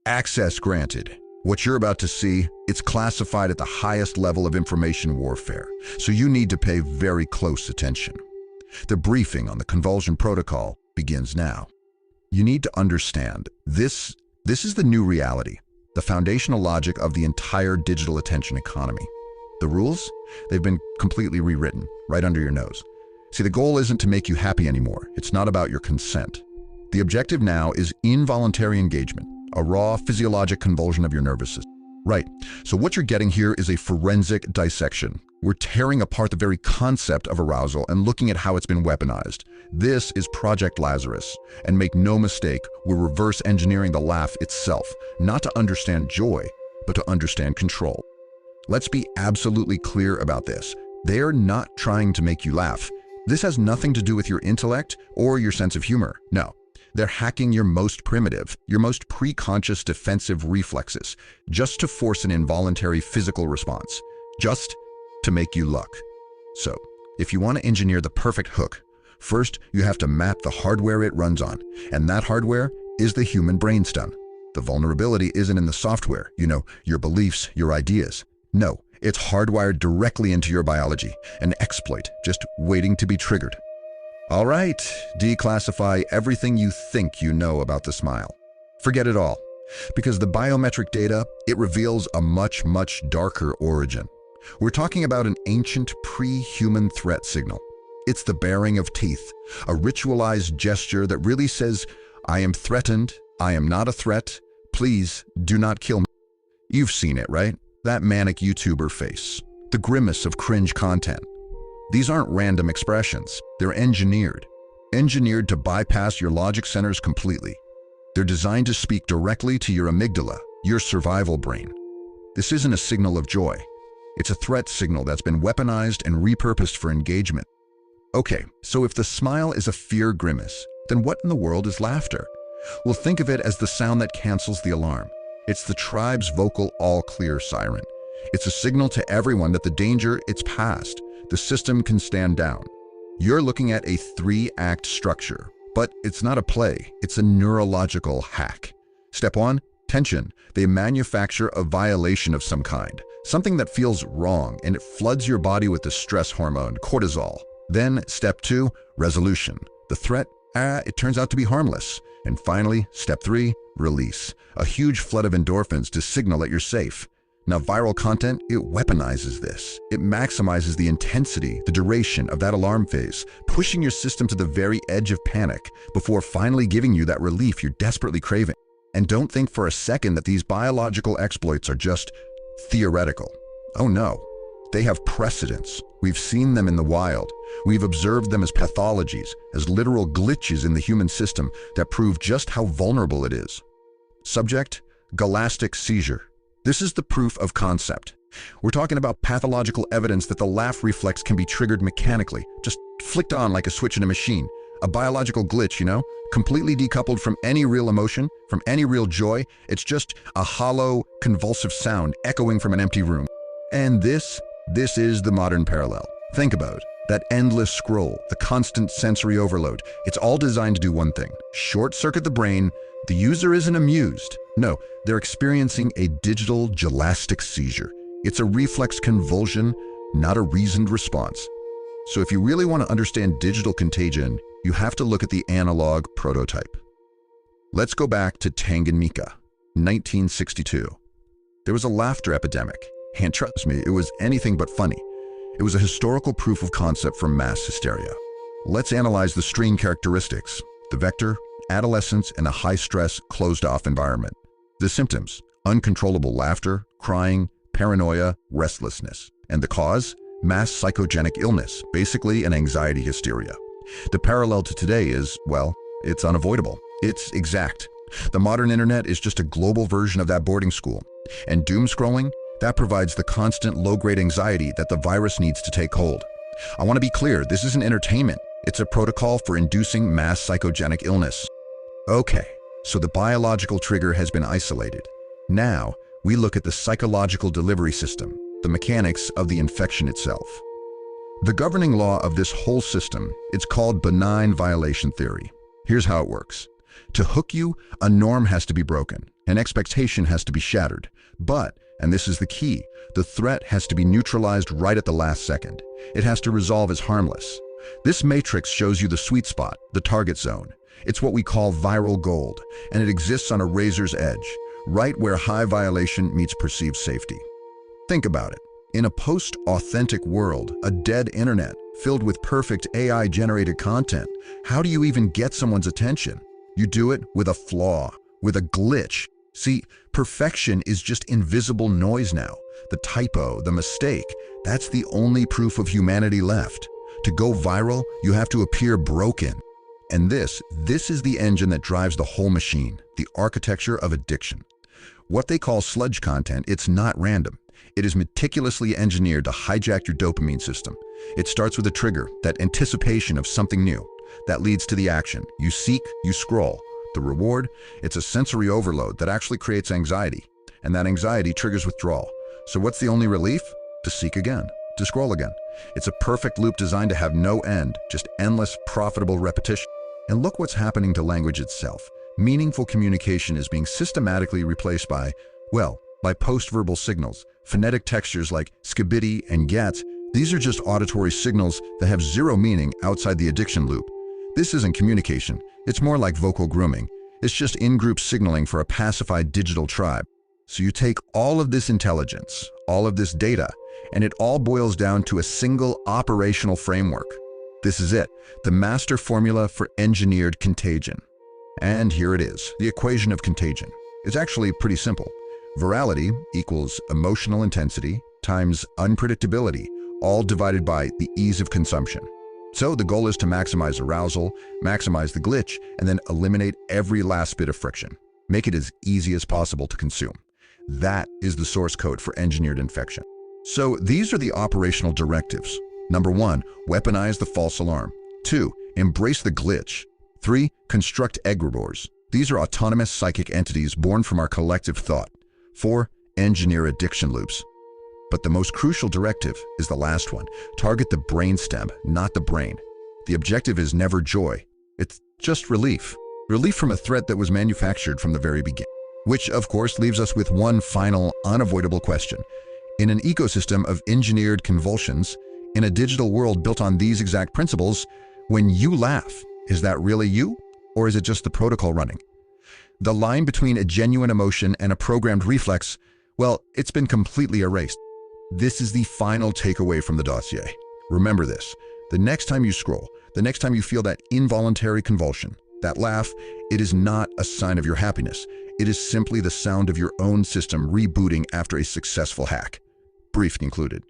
Access granted. What you're about to see, it's classified at the highest level of information warfare, so you need to pay very close attention. The briefing on the Convulsion protocol begins now. You need to understand, this is the new reality, the foundational logic of the entire digital attention economy. The rules? They've been completely rewritten, right under your nose. See, the goal isn't to make you happy anymore. It's not about your consent. The objective now is involuntary engagement, a raw physiologic convulsion of your nervous system. Right, so what you're getting here is a forensic dissection. We're tearing apart the very concept of arousal and looking at how it's been weaponized. This is Project Lazarus, and make no mistake, we're reverse engineering the laugh itself, not to understand joy, but to understand control. Let's be absolutely clear about this. They're not trying to make you laugh. This has nothing to do with your intellect or your sense of humor. No. They're hacking your most primitive, your most preconscious defensive reflexes, just to force an involuntary physical response, just to make you luck. So, if you want to engineer the perfect hook, first you have to map the hardware it runs on, and that hardware is the human brainstem. The vulnerability isn't in the software, your beliefs, your ideas. No, it's hardwired directly into your biology, an exploit just waiting to be triggered. All right, declassify everything you think you know about the smile. Forget it all, because the biometric data, it reveals a much, much darker origin. We're talking about an ancient pre-human threat signal. It's the baring of teeth, a ritualized gesture that really says, I am threatened, I am not a threat, please do not kill me. You've seen it, right? That manic YouTuber face, the grimace of cringe content. These aren't random expressions. They're engineered to bypass your logic centers completely. They're designed to speak directly to your amygdala, your survival brain. This isn't a signal of joy. It's a threat signal that's been weaponized and repurposed for engagement. Okay, so if the smile is a fear grimace, then what in the world is laughter? Well, think of it as the sound that cancels the alarm. It's the tribe's vocal all-clear siren. It's a signal to everyone that the danger, it's past. The system can stand down. You're looking at a 3-act structure, but it's not a play, it's a neurological hack. Step 1, tension. They manufacture a violation of some kind, something that feels wrong, and it floods your body with the stress hormone, cortisol. Then, step 2, resolution. The threat, it turns out to be harmless. And finally, step 3, release. A huge flood of endorphins to signal that you're safe. Now, viral content, it weaponizes this. It maximizes the intensity, the duration of that alarm phase, pushing your system to the very edge of panic before finally giving you that relief you're desperately craving. And don't think for a second that these biological exploits are just theoretical. Oh no, they have precedence. We've seen them in the wild. We've observed them as pathologies, as literal glitches in the human system that prove just how vulnerable it is. Subject, Gelastic Seizure. This is the proof of concept. We're talking about pathological evidence that the laugh reflex can be triggered mechanically, just flicked on like a switch in a machine. A biological glitch, completely decoupled from any real emotion, from any real joy. It's just a hollow, convulsive sound echoing from an empty room. And this is the modern parallel. Think about it. That endless scroll, the constant sensory overload, it's all designed to do one thing: short-circuit the brain. The user isn't amused. No, they're experiencing a digital gelastic seizure. It's a reflex convulsion, not a reasoned response. So if you really want to understand digital contagion, you have to look at the analog prototype. Let's go back to Tanganyika, 1962. There was a laughter epidemic, and trust me, it was anything but funny. It was a historical proof of concept for mass hysteria. Let's analyze the strain characteristics: the vector, adolescence, and a high-stress, closed-off environment. The symptoms: uncontrollable laughter, crying, paranoia, restlessness. And the cause? Mass psychogenic illness, basically an anxiety hysteria. The parallel to today is, well, it's unavoidable. It's exact. The modern internet is just a global version of that boarding school. And doom scrolling, that provides the constant low-grade anxiety that the virus needs to take hold. I want to be clear, this isn't entertainment. It's a protocol for inducing mass psychogenic illness. Okay, so the biological trigger has been isolated. Now, we look at the psychological delivery system, the mechanics of the infection itself. The governing law of this whole system, it's called benign violation theory. Here's how it works. To hook you, a norm has to be broken. An expectation has to be shattered. But, and this is the key, the threat has to be neutralized right at the last second. It has to resolve as harmless. This matrix shows you the sweet spot, the target zone. It's what we call viral gold, and it exists on a razor's edge, right where high violation meets perceived safety. Think about it. In a post-authentic world, a dead internet filled with perfect AI-generated content, how do you even get someone's attention? You do it with a flaw, with a glitch. See, perfection is just invisible noise now. The typo, the mistake, that's the only proof of humanity left. To go viral, you have to appear broken. And this is the engine that drives the whole machine, the architecture of addiction. What they call sludge content, it's not random. It is meticulously engineered to hijack your dopamine system. It starts with a trigger, that anticipation of something new. That leads to the action. You seek, you scroll. The reward, it's a sensory overload that actually creates anxiety. And that anxiety triggers withdrawal. So what's the only relief? To seek again, to scroll again. It's a perfect loop designed to have no end, just endless, profitable repetition. And look what's happening to language itself. Meaningful communication is being systematically replaced by post-verbal signals. Phonetic textures like Skibidi and Gyatt, these are just auditory signals that have zero meaning outside the addiction loop. This isn't communication. It's more like vocal grooming. It's just in-group signaling for a pacified digital tribe. So you take all of this intelligence, all of this data, and it all boils down to a single operational framework. This is it, the master formula for engineered contagion. And here it is, the equation of contagion. It's actually pretty simple. Virality equals emotional intensity times unpredictability, all divided by the ease of consumption. So the goal is to maximize arousal, maximize the glitch, and then eliminate every last bit of friction. Make it as easy as possible to consume. That is the source code for engineered infection. So these are the operational directives. Number 1, weaponize the false alarm. 2, embrace the glitch. 3, construct egregores. These are autonomous psychic entities born from our collective thought. 4, engineer addiction loops. But the most crucial directive is the last one. Target the brainstem, not the brain. The objective is never joy. It's just relief. Relief from a threat that was manufactured from the very beginning. Which, of course, leaves us with one final, unavoidable question. In an ecosystem of engineered convulsions, in a digital world built on these exact principles, when you laugh, is that really you? Or is it just the protocol running? The line between a genuine emotion and a programmed reflex, well, it's been completely erased. This is the final takeaway from the dossier. Remember this. The next time you scroll, the next time you feel that involuntary convulsion, that laugh, it is not a sign of your happiness. It is simply the sound of your own system rebooting after a successful hack. Brief concluded.